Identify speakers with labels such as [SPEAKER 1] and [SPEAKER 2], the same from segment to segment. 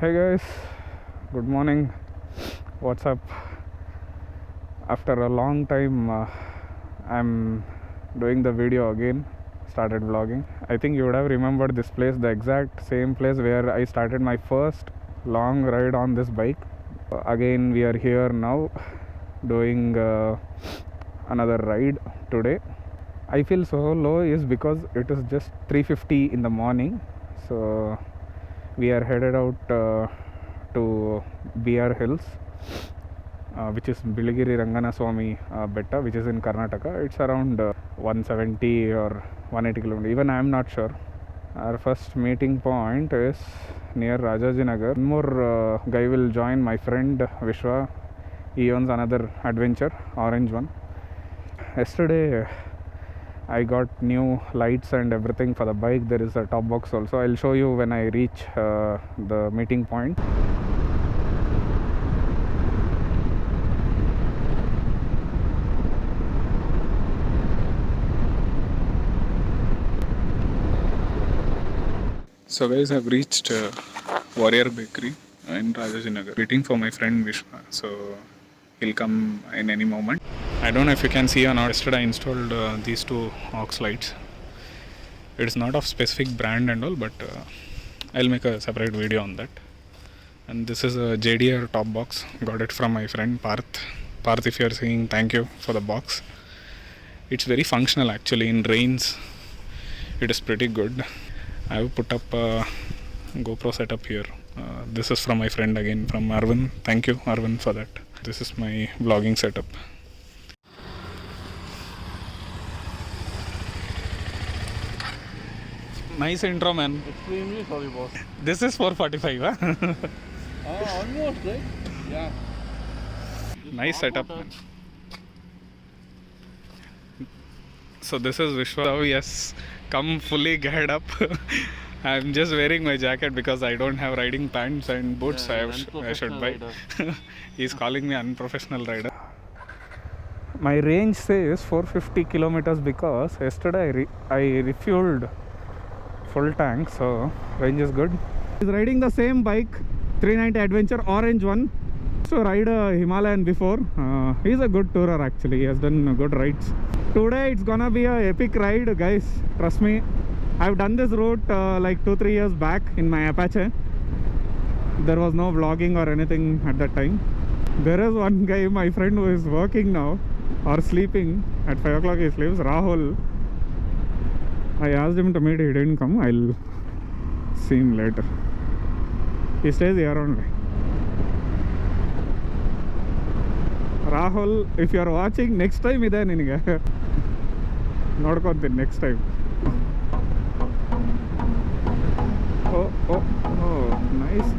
[SPEAKER 1] Hey guys, good morning. What's up? After a long time, I'm doing the video again. Started vlogging. I think you would have remembered this place, the exact same place where I started my first long ride on this bike. Again, we are here now doing another ride today. I feel so low is because it is just 3:50 in the morning. So we are headed out to BR Hills, which is Biligiri Rangana Swami Betta, which is in Karnataka. It's around 170 or 180 kilometers. Even I am not sure. Our first meeting point is near Rajajinagar. One more guy will join, my friend Vishwa. He owns another adventure, orange one. Yesterday I got new lights and everything for the bike. There is a top box also. I'll show you when I reach the meeting point. So guys, I've reached Warrior Bakery in Rajajinagar. Waiting for my friend Vishwa. So he'll come in any moment. I don't know if you can see or not. Yesterday I installed these two aux lights. It's not of specific brand and all, but I'll make a separate video on that. And this is a JDR top box. Got it from my friend Parth. Parth, if you are saying, thank you for the box. It's very functional actually. In rains it is pretty good. I have put up a GoPro setup here. This is from my friend again, from Arvind. Thank you Arvind for that. This is my vlogging setup. Nice intro, man.
[SPEAKER 2] Extremely sorry, boss.
[SPEAKER 1] This is 445, huh?
[SPEAKER 2] Almost, right? Yeah.
[SPEAKER 1] Nice setup, man. So this is Vishwa. Oh yes, come fully geared up. I'm just wearing my jacket because I don't have riding pants and boots.
[SPEAKER 2] Yeah,
[SPEAKER 1] I should buy. He's calling me unprofessional rider. My range says 450 kilometers because yesterday I refueled full tank, so range is good. He's riding the same bike, 390 Adventure, orange one. So ride a Himalayan before. He's a good tourer actually. He has done good rides. Today it's gonna be a epic ride, guys. Trust me. I've done this route like 2-3 years back in my Apache. There was no vlogging or anything at that time. There is one guy, my friend, who is working now or sleeping. At 5 o'clock he sleeps, Rahul. I asked him to meet, he didn't come. I'll see him later. He stays here only. Rahul, if you are watching, next time ide ninige ನೋಡ್ಕೊಂತೀನಿ next time. Oh, nice.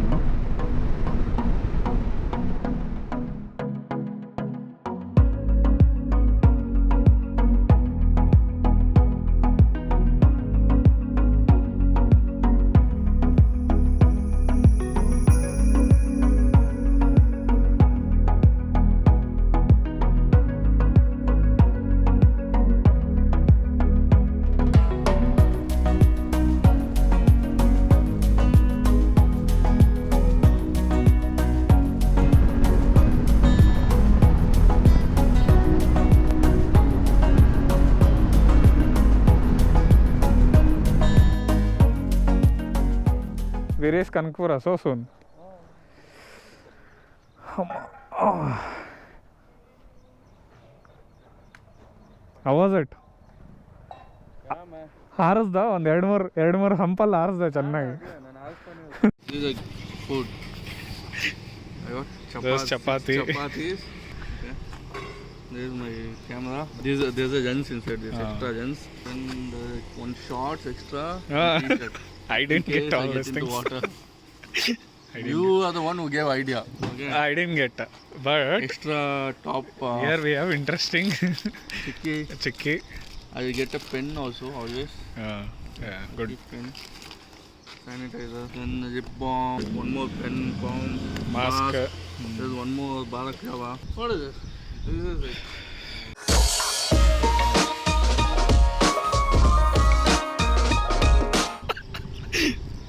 [SPEAKER 1] Viresh Kanakpura so soon. How was it? ಹಾರಿಸ್ದ ಒಂದು ಎರಡು ಮೂರು ಹಂಪಲ್ಲಿ ಹಾರಿಸ್ದ ಚೆನ್ನಾಗಿ.
[SPEAKER 2] This is food. I got chapatis. Okay. This is my camera. There's a lens inside this, extra lens. And one shots extra.
[SPEAKER 1] I didn't get all these things.
[SPEAKER 2] Water. You are the one who gave idea. Okay.
[SPEAKER 1] I didn't get, but
[SPEAKER 2] Extra top.
[SPEAKER 1] here we have interesting Chikki.
[SPEAKER 2] I will get a pen also always.
[SPEAKER 1] Yeah, good.
[SPEAKER 2] Pen. Sanitizer. Then lip balm. One more pen balm.
[SPEAKER 1] Mask.
[SPEAKER 2] There's one more balaclava. What is this? This is it.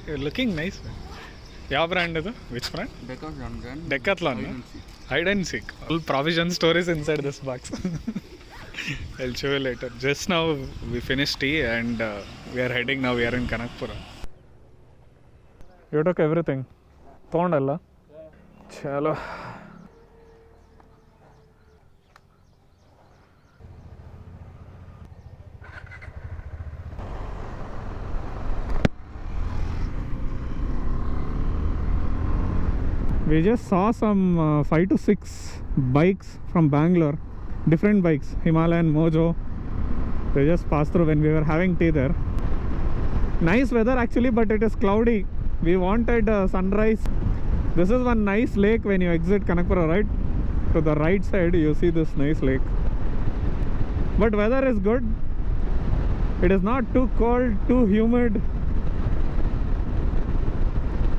[SPEAKER 1] You're looking nice, man. ಯಾವ brand ಇದು? Which brand?
[SPEAKER 2] Decathlon.
[SPEAKER 1] Decathlon. Hide and seek. All provision stores inside this box. I'll show you later. Just now we finished tea and we are heading now. We are in Kanakpura. You took everything. ತೊಗೊಂಡಲ್ಲ? ಚಲೋ. We just saw some 5 to 6 bikes from Bangalore, different bikes, Himalayan, Mojo. They just passed through when we were having tea there. Nice weather actually, but it is cloudy. We wanted sunrise. This is one nice lake when you exit Kanakpura, right? To the right side you see this nice lake. But weather is good. It is not too cold, too humid.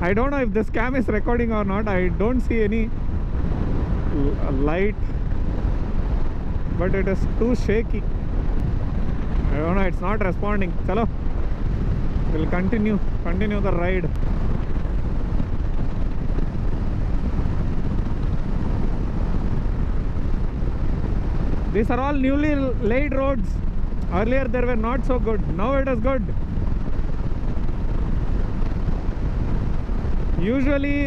[SPEAKER 1] I don't know if this cam is recording or not. I don't see any light, but it is too shaky. I don't know, it's not responding. Chalo, we'll continue the ride. These are all newly laid roads. Earlier they were not so good. Now it is good. Usually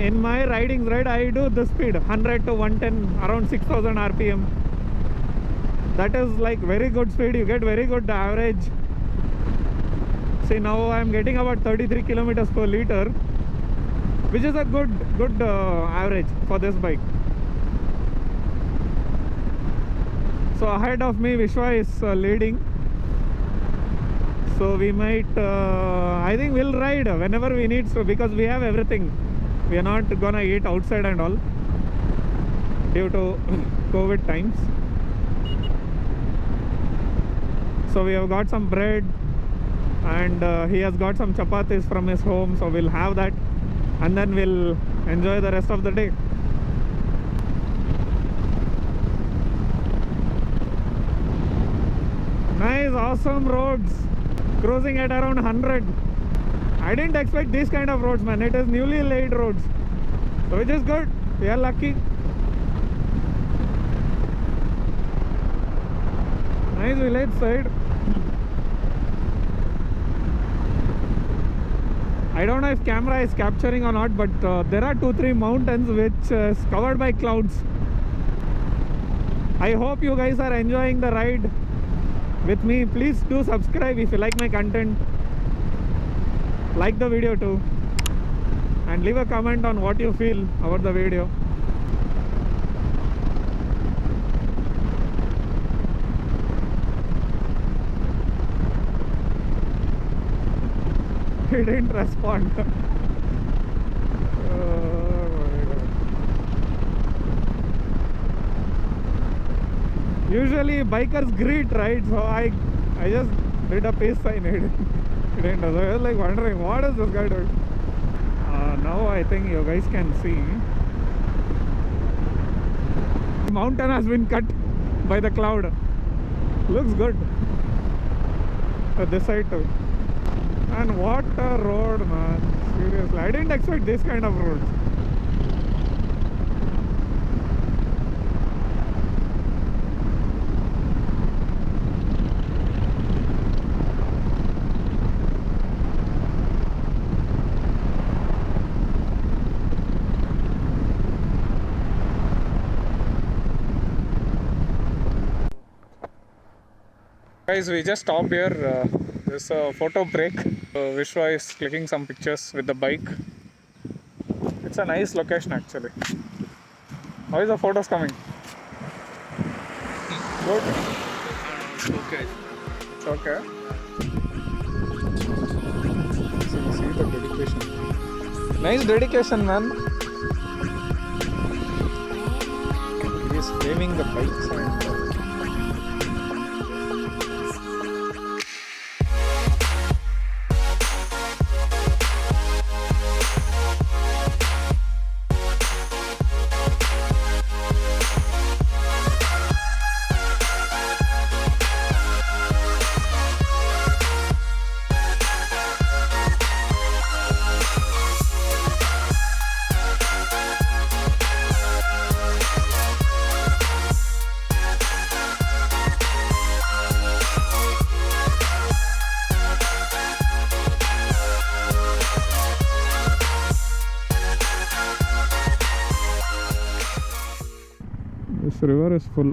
[SPEAKER 1] in my ridings, right, I do this speed 100 to 110, around 6000 rpm. That is like very good speed. You get very good average. See, now I am getting about 33 kilometers per liter, which is a good average for this bike. So ahead of me Vishwa is leading. So we might, I think we'll ride whenever we need to, because we have everything. We are not gonna eat outside and all due to COVID times. So we have got some bread and he has got some chapatis from his home. So we'll have that and then we'll enjoy the rest of the day. Nice, awesome roads. Cruising at around 100. I didn't expect these kind of roads, man. It is newly laid roads, so which is good. We are lucky. Nice village side. I don't know if camera is capturing or not, but there are 2-3 mountains which is covered by clouds. I hope you guys are enjoying the ride with me. Please do subscribe if you like my content. Like the video too, and leave a comment on what you feel about the video. He didn't respond. Usually bikers greet, right? So I just did a peace sign. It didn't. So I was like wondering, what is this guy doing? Now I think you guys can see the mountain has been cut by the cloud. Looks good. This side too. And what a road, man. Seriously, I didn't expect this kind of roads. Guys, we just stopped here. There's a photo break. Vishwa is clicking some pictures with the bike. It's a nice location actually. How is the photos coming? Good?
[SPEAKER 2] It's okay.
[SPEAKER 1] It's okay. So you see the dedication. Nice dedication, man. He is framing the bikes and river is full.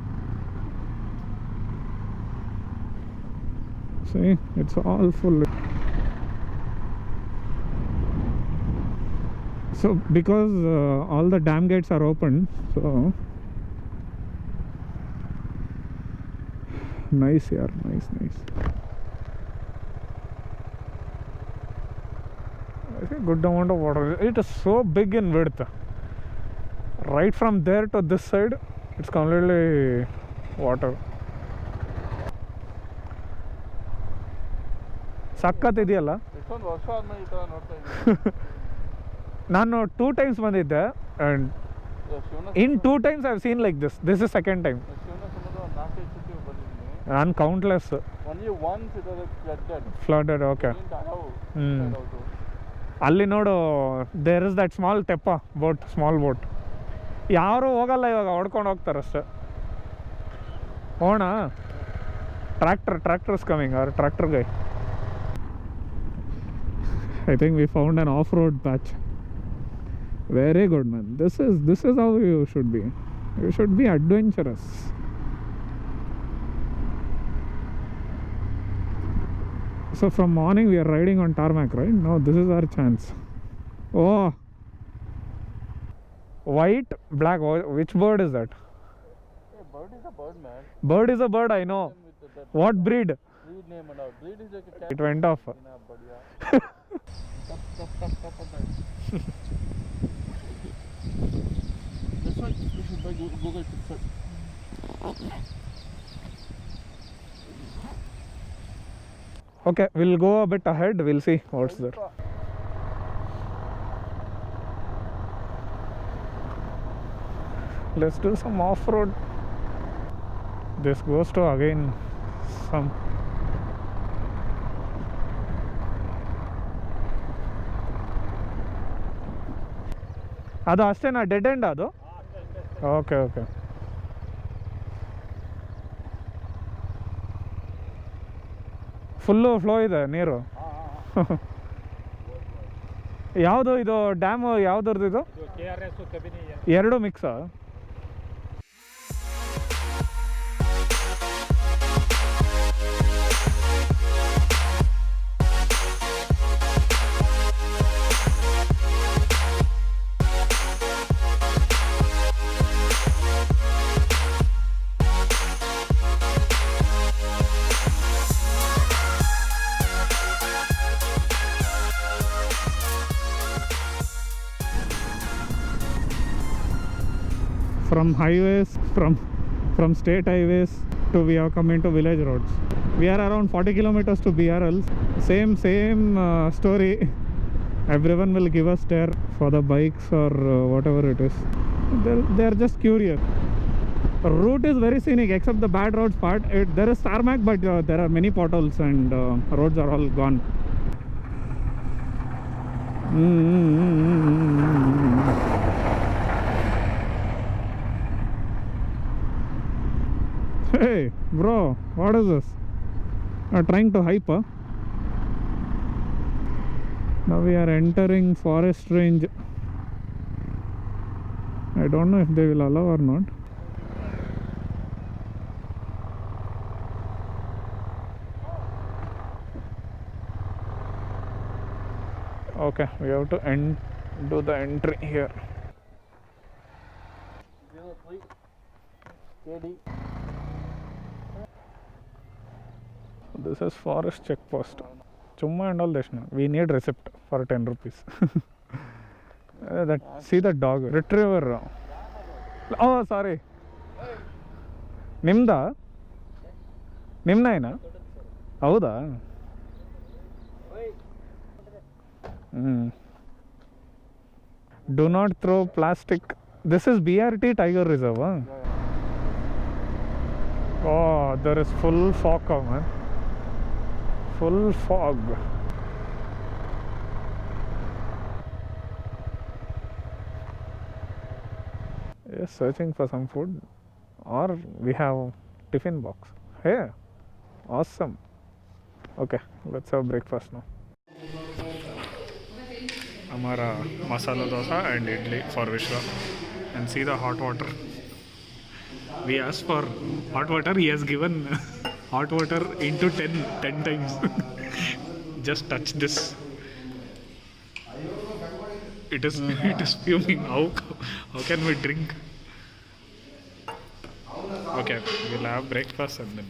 [SPEAKER 1] See, it's all full. So because all the dam gates are open, so nice here, nice. I see good amount of water. It is so big in width. Right from there to this side, it's completely water. ಸಖತ್ ಇದೆಯಲ್ಲ.
[SPEAKER 2] ಎಷ್ಟೊಂದು ವರ್ಷ ಆದ್ಮೇಲೆ ಈ ಥರ ನೋಡ್ತಾ ಇದ್ದೀನಿ.
[SPEAKER 1] ನಾನು 2 times ಬಂದಿದ್ದೆ and in 2 times I've seen like this. This is second time. ನಾನು countless.
[SPEAKER 2] Only once it was
[SPEAKER 1] flooded. Okay. ಅಲ್ಲಿ ನೋಡು, ದೇರ್ ಇಸ್ ದಟ್ ಸ್ಮಾಲ್ ತೆಪ್ಪ ಬೋಟ್, ಸ್ಮಾಲ್ ಬೋಟ್. ಯಾರು ಹೋಗಲ್ಲ ಇವಾಗ, ಹೊಡ್ಕೊಂಡು ಹೋಗ್ತಾರಷ್ಟೆ. ಹೋಣ tractor is coming, our tractor guy. I think we found an off-road patch. Very good, man. This is how you should be. You should be adventurous. So from morning we are riding on tarmac, right? Now this is our chance. Oh, white, black. Which bird is that?
[SPEAKER 2] Hey, bird is a bird, man.
[SPEAKER 1] Bird is a bird, I know. What breed?
[SPEAKER 2] Breed name and all. Breed is like a cat.
[SPEAKER 1] It went off.
[SPEAKER 2] Stop. That's why you should buy Google Pixel.
[SPEAKER 1] Okay, we'll go a bit ahead. We'll see what's there. Let's do some off-road. This goes to again some. ಅದು ಅಷ್ಟೇನಾ, dead end ಅದು? Okay full flow ಇದೆ ನೀರು. ಯಾವುದು ಇದು dam, ಯಾವ್ದ್ರದ್ದು ಇದು? ಎರಡು ಮಿಕ್ಸಾ? From highways, from state highways to we have come into village roads. We are around 40 kilometers to BRL. Same story. Everyone will give us stare for the bikes or whatever it is. They are just curious. Route is very scenic except the bad roads part. There is tarmac, but there are many potholes and roads are all gone. Hey bro, what is this? You're trying to hype, huh? Now we are entering forest range. I don't know if they will allow or not. Okay, we have to do the entry here.
[SPEAKER 2] 03 KD.
[SPEAKER 1] This is forest checkpost. Chumma and all this. We need receipt for 10 rupees. See the dog. Retriever. Oh, sorry. Nimda? Nimna? Howda? Do not throw plastic. This is BRT Tiger Reserve, huh? Oh, there is full fog, man. Full fog. Yes, searching for some food, or we have tiffin box. Hey, awesome. Okay, let's have breakfast now. Amara masala dosa and idli for Vishwa, and see the hot water. We asked for hot water. He has given hot water into 10 times. Just touch this. It is fuming. How can we drink? Okay, we'll have breakfast and then.